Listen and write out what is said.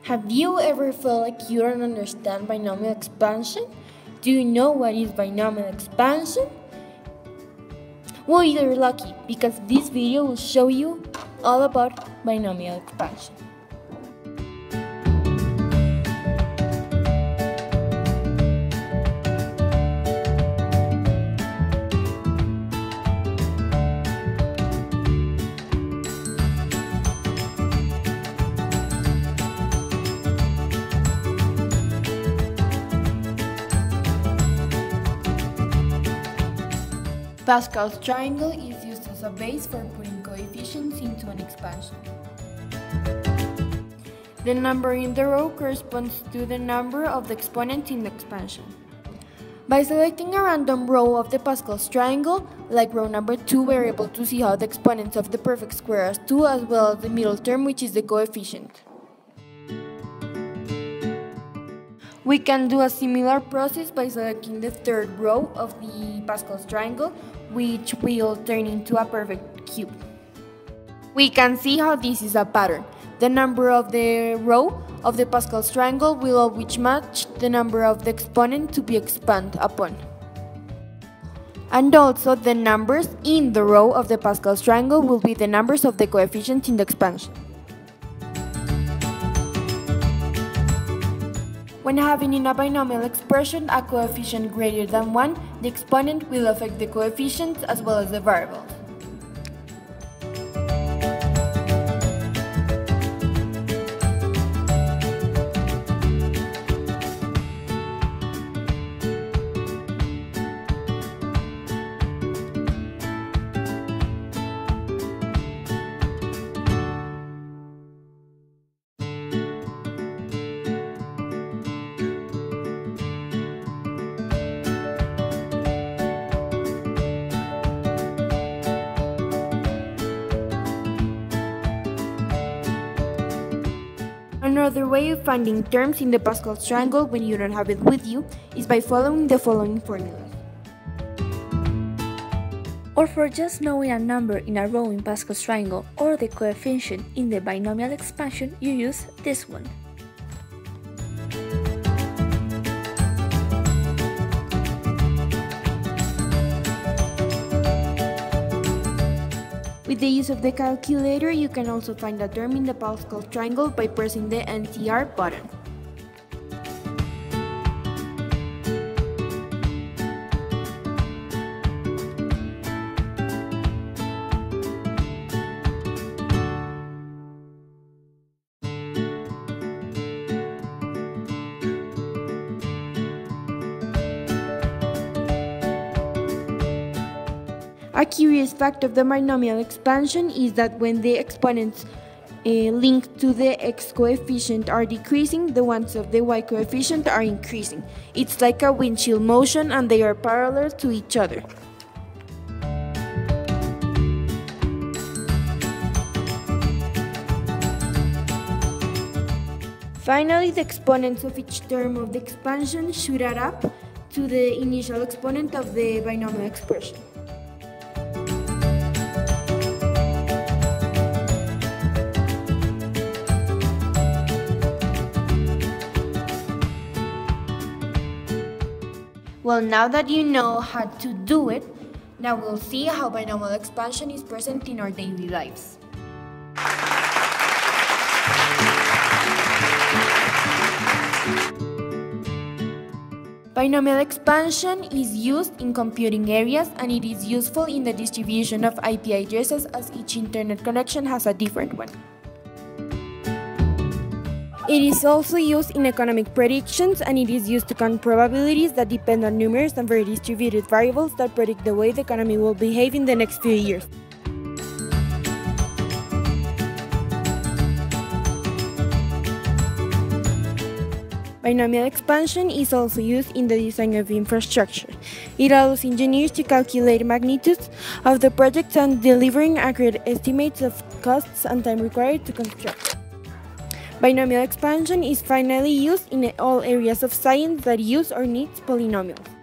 Have you ever felt like you don't understand binomial expansion? Do you know what is binomial expansion? Well, you're lucky because this video will show you all about binomial expansion. Pascal's triangle is used as a base for putting coefficients into an expansion. The number in the row corresponds to the number of the exponents in the expansion. By selecting a random row of the Pascal's triangle, like row number 2, we are able to see how the exponents of the perfect square are 2 as well as the middle term, which is the coefficient. We can do a similar process by selecting the third row of the Pascal's triangle, which will turn into a perfect cube. We can see how this is a pattern. The number of the row of the Pascal's triangle will always match the number of the exponent to be expanded upon. And also the numbers in the row of the Pascal's triangle will be the numbers of the coefficients in the expansion. When having in a binomial expression a coefficient greater than 1, the exponent will affect the coefficients as well as the variables. Another way of finding terms in the Pascal's triangle when you don't have it with you is by following the following formulas. Or for just knowing a number in a row in Pascal's triangle or the coefficient in the binomial expansion, you use this one. With the use of the calculator, you can also find a term in the Pascal's triangle by pressing the NCR button. A curious fact of the binomial expansion is that when the exponents linked to the x coefficient are decreasing, the ones of the y coefficient are increasing. It's like a windshield motion and they are parallel to each other. Finally, the exponents of each term of the expansion should add up to the initial exponent of the binomial expression. Well, now that you know how to do it, now we'll see how binomial expansion is present in our daily lives. Binomial expansion is used in computing areas and it is useful in the distribution of IP addresses as each internet connection has a different one. It is also used in economic predictions and it is used to count probabilities that depend on numerous and very distributed variables that predict the way the economy will behave in the next few years. Binomial expansion is also used in the design of infrastructure. It allows engineers to calculate magnitudes of the projects and delivering accurate estimates of costs and time required to construct. Binomial expansion is finally used in all areas of science that use or needs polynomials.